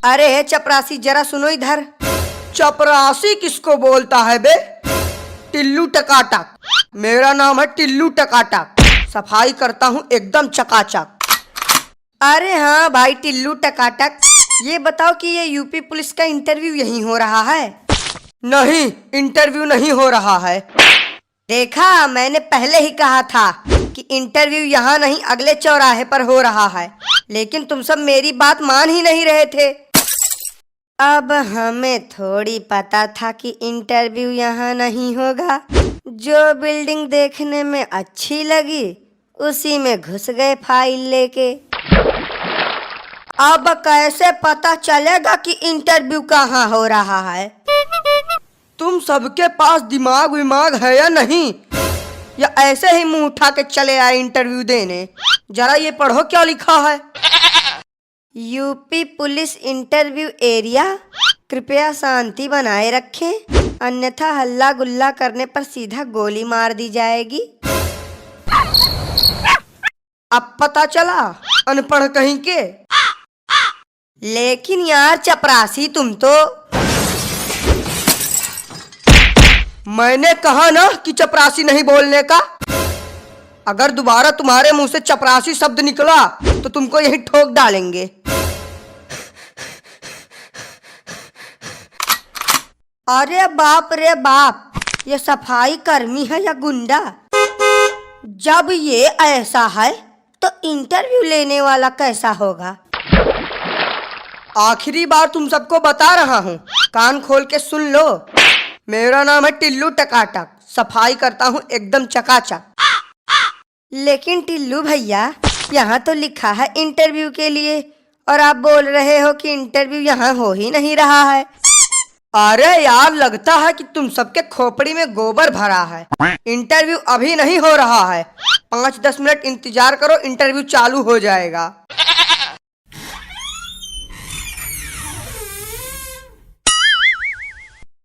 अरे चपरासी जरा सुनो इधर। चपरासी किसको बोलता है बे? टिल्लू टकाटक। मेरा नाम है टिल्लू टकाटक। सफाई करता हूँ एकदम चकाचक। अरे हाँ भाई टिल्लू टकाटक, ये बताओ कि ये यूपी पुलिस का इंटरव्यू यहीं हो रहा है? नहीं, इंटरव्यू नहीं हो रहा है। देखा, मैंने पहले ही कहा था कि इंटरव्यू यहाँ नहीं अगले चौराहे पर हो रहा है, लेकिन तुम सब मेरी बात मान ही नहीं रहे थे। अब हमें थोड़ी पता था कि इंटरव्यू यहाँ नहीं होगा। जो बिल्डिंग देखने में अच्छी लगी उसी में घुस गए फाइल लेके। अब कैसे पता चलेगा कि इंटरव्यू कहाँ हो रहा है? तुम सबके पास दिमाग विमाग है या नहीं, या ऐसे ही मुंह उठा के चले आए इंटरव्यू देने? जरा ये पढ़ो क्या लिखा है। यूपी पुलिस इंटरव्यू एरिया, कृपया शांति बनाए रखें, अन्यथा हल्ला गुल्ला करने पर सीधा गोली मार दी जाएगी। अब पता चला, अनपढ़ कहीं के। लेकिन यार चपरासी तुम तो। मैंने कहा ना कि चपरासी नहीं बोलने का। अगर दोबारा तुम्हारे मुंह से चपरासी शब्द निकला तो तुमको यही ठोक डालेंगे। अरे बाप रे बाप, ये सफाई कर्मी है या गुंडा? जब ये ऐसा है तो इंटरव्यू लेने वाला कैसा होगा? आखिरी बार तुम सबको बता रहा हूँ, कान खोल के सुन लो। मेरा नाम है टिल्लू टकाटक, सफाई करता हूँ एकदम चकाचक। लेकिन टिल्लू भैया, यहाँ तो लिखा है इंटरव्यू के लिए, और आप बोल रहे हो कि इंटरव्यू यहाँ हो ही नहीं रहा है। अरे यार, लगता है कि तुम सबके खोपड़ी में गोबर भरा है। इंटरव्यू अभी नहीं हो रहा है, 5-10 मिनट इंतजार करो, इंटरव्यू चालू हो जाएगा।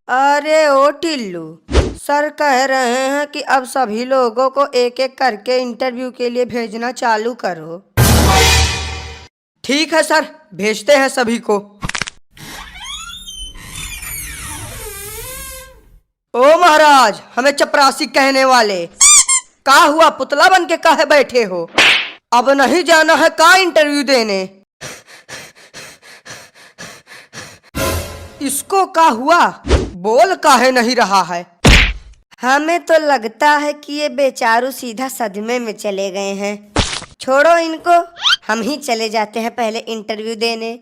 अरे ओ टिल्लू, सर कह रहे हैं कि अब सभी लोगों को एक एक करके इंटरव्यू के लिए भेजना चालू करो। ठीक है सर, भेजते हैं सभी को। ओ महाराज, हमें चपरासी कहने वाले, का हुआ पुतला बन के काहे बैठे हो? अब नहीं जाना है का इंटरव्यू देने? इसको का हुआ, बोल काहे नहीं रहा है? हमें तो लगता है कि ये बेचारू सीधा सदमे में चले गए हैं। छोड़ो इनको, हम ही चले जाते हैं पहले इंटरव्यू देने।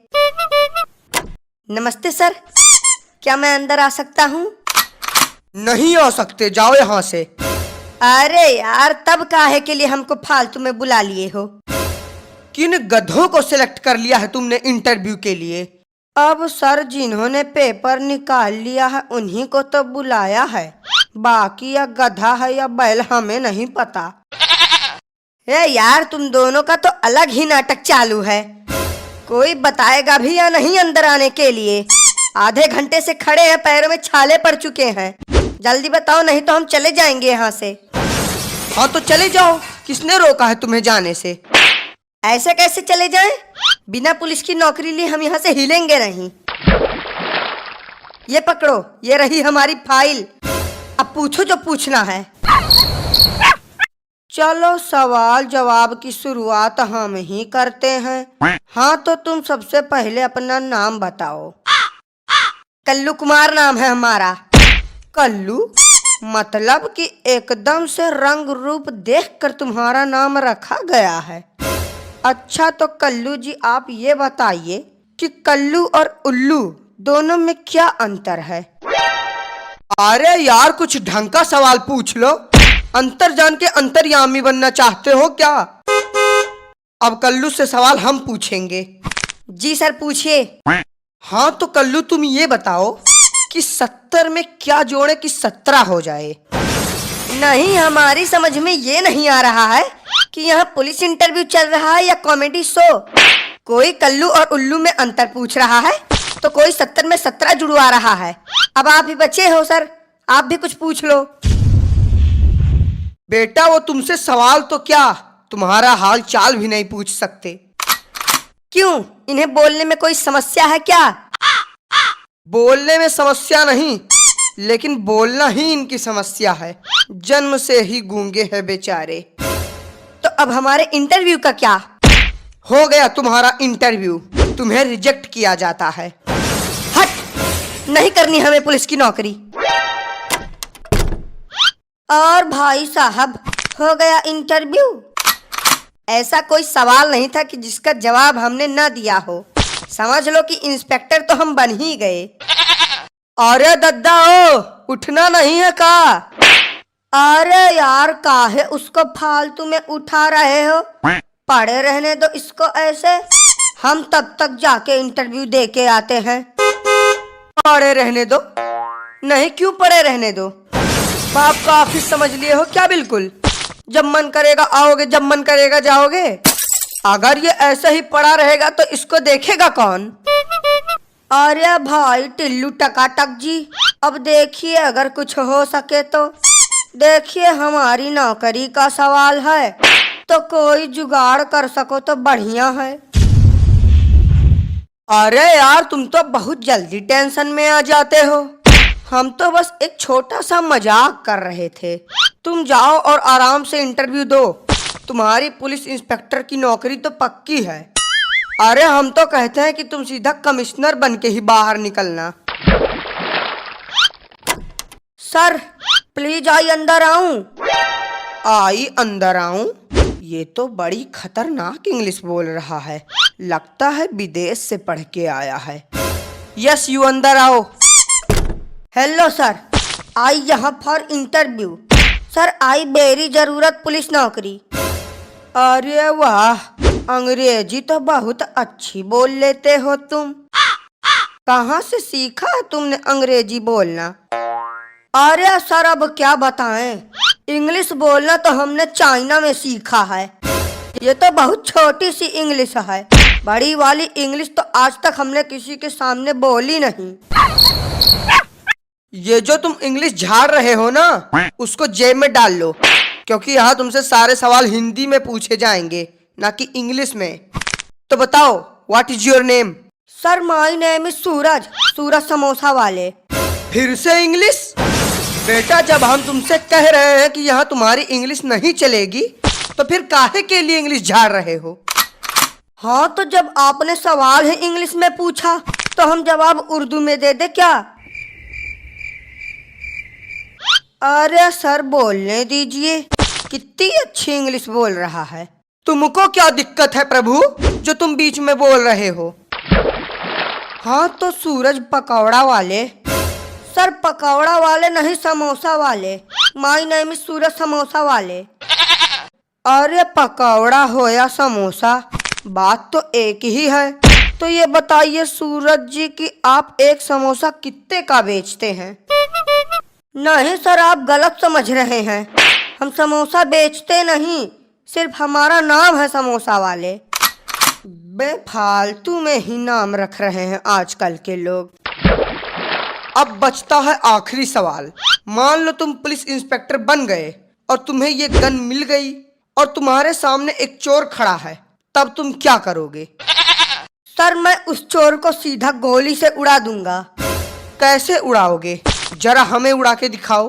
नमस्ते सर, क्या मैं अंदर आ सकता हूँ? नहीं आ सकते, जाओ यहाँ से। अरे यार, तब काहे के लिए हमको फालतू में बुला लिए हो? किन गधों को सिलेक्ट कर लिया है तुमने इंटरव्यू के लिए? अब सर, जिन्होंने पेपर निकाल लिया है उन्हीं को तो बुलाया है, बाकी या गधा है या बैल हमें नहीं पता। ए यार, तुम दोनों का तो अलग ही नाटक चालू है। कोई बताएगा भी या नहीं अंदर आने के लिए? आधे घंटे से खड़े हैं, पैरों में छाले पड़ चुके हैं। जल्दी बताओ, नहीं तो हम चले जाएंगे यहाँ से। हाँ तो चले जाओ, किसने रोका है तुम्हें जाने से? ऐसे कैसे चले जाएं? बिना पुलिस की नौकरी लिए हम यहाँ से हिलेंगे नहीं। ये पकड़ो, ये रही हमारी फाइल, अब पूछो जो पूछना है। चलो सवाल जवाब की शुरुआत हम ही करते हैं। हाँ तो तुम सबसे पहले अपना नाम बताओ। कल्लू कुमार नाम है हमारा। कल्लू मतलब कि एकदम से रंग रूप देखकर तुम्हारा नाम रखा गया है। अच्छा तो कल्लू जी, आप ये बताइए कि कल्लू और उल्लू दोनों में क्या अंतर है? अरे यार, कुछ ढंग का सवाल पूछ लो। अंतर जान के अंतर्यामी बनना चाहते हो क्या? अब कल्लू से सवाल हम पूछेंगे। जी सर, पूछिए। हाँ तो कल्लू, तुम ये बताओ कि 70 में क्या जोड़े कि 17 हो जाए? नहीं, हमारी समझ में ये नहीं आ रहा है कि यहाँ पुलिस इंटरव्यू चल रहा है या कॉमेडी शो। कोई कल्लू और उल्लू में अंतर पूछ रहा है तो कोई 70 में 17 जुड़वा रहा है। अब आप ही बचे हो सर, आप भी कुछ पूछ लो। बेटा, वो तुमसे सवाल तो क्या, तुम्हारा हाल चाल भी नहीं पूछ सकते। क्यों, इन्हें बोलने में कोई समस्या है क्या? बोलने में समस्या नहीं, लेकिन बोलना ही इनकी समस्या है। जन्म से ही गूंगे हैं बेचारे। तो अब हमारे इंटरव्यू का क्या? हो गया तुम्हारा इंटरव्यू, तुम्हें रिजेक्ट किया जाता है। हट, नहीं करनी हमें पुलिस की नौकरी। और भाई साहब, हो गया इंटरव्यू। ऐसा कोई सवाल नहीं था कि जिसका जवाब हमने न दिया हो। समझ लो कि इंस्पेक्टर तो हम बन ही गए। अरे दद्दा ओ, उठना नहीं है का? अरे यार, काहे उसको फालतू में उठा रहे हो? पड़े रहने दो इसको ऐसे, हम तब तक जाके इंटरव्यू दे के आते हैं। पड़े रहने दो? नहीं, क्यों पड़े रहने दो? बाप का ऑफिस समझ लिए हो क्या? बिल्कुल, जब मन करेगा आओगे, जब मन करेगा जाओगे। अगर ये ऐसा ही पड़ा रहेगा तो इसको देखेगा कौन? अरे भाई टिल्लू टकाटक जी, अब देखिए अगर कुछ हो सके तो। देखिए, हमारी नौकरी का सवाल है, तो कोई जुगाड़ कर सको तो बढ़िया है। अरे यार, तुम तो बहुत जल्दी टेंशन में आ जाते हो। हम तो बस एक छोटा सा मजाक कर रहे थे। तुम जाओ और आराम से इंटरव्यू दो। तुम्हारी पुलिस इंस्पेक्टर की नौकरी तो पक्की है। अरे हम तो कहते हैं कि तुम सीधा कमिश्नर बन के ही बाहर निकलना। सर प्लीज आई अंदर आऊं? आई अंदर आऊं? ये तो बड़ी खतरनाक इंग्लिश बोल रहा है। लगता है विदेश से पढ़ के आया है। यस, यू अंदर आओ। हेलो सर, आई यहाँ for interview. Sir I very जरूरत पुलिस नौकरी। अरे वाह, अंग्रेजी तो बहुत अच्छी बोल लेते हो तुम। कहाँ से सीखा है तुमने अंग्रेजी बोलना? अरे सर अब क्या बताएं, इंग्लिश बोलना तो हमने चाइना में सीखा है। ये तो बहुत छोटी सी इंग्लिश है, बड़ी वाली इंग्लिश तो आज तक हमने किसी के सामने बोली नहीं। ये जो तुम इंग्लिश झाड़ रहे हो ना, उसको जेब में डाल लो, क्योंकि यहाँ तुमसे सारे सवाल हिंदी में पूछे जाएंगे, ना कि इंग्लिश में। तो बताओ, what is your name? Sir my name is Suraj, Suraj samosa वाले। फिर से इंग्लिश? बेटा, जब हम तुमसे कह रहे हैं कि यहाँ तुम्हारी इंग्लिश नहीं चलेगी, तो फिर काहे के लिए इंग्लिश झाड़ रहे हो? हाँ तो जब आपने सवाल ही इंग्लिश में पूछा तो हम जवाब उर्दू में दे दे क्या? अरे सर बोलने दीजिए, कितनी अच्छी इंग्लिश बोल रहा है। तुमको क्या दिक्कत है प्रभु, जो तुम बीच में बोल रहे हो? हाँ तो सूरज पकौड़ा वाले। सर पकौड़ा वाले नहीं, समोसा वाले। माय नेम इज सूरज समोसा वाले। अरे पकौड़ा हो या समोसा, बात तो एक ही है। तो ये बताइए सूरज जी कि आप एक समोसा कितने का बेचते हैं? नहीं सर, आप गलत समझ रहे हैं। हम समोसा बेचते नहीं, सिर्फ हमारा नाम है समोसा वाले। बेफालतू में ही नाम रख रहे हैं आजकल के लोग। अब बचता है आखिरी सवाल। मान लो तुम पुलिस इंस्पेक्टर बन गए और तुम्हें ये गन मिल गई और तुम्हारे सामने एक चोर खड़ा है, तब तुम क्या करोगे? सर मैं उस चोर को सीधा गोली से उड़ा दूंगा। कैसे उड़ाओगे? जरा हमें उड़ा के दिखाओ।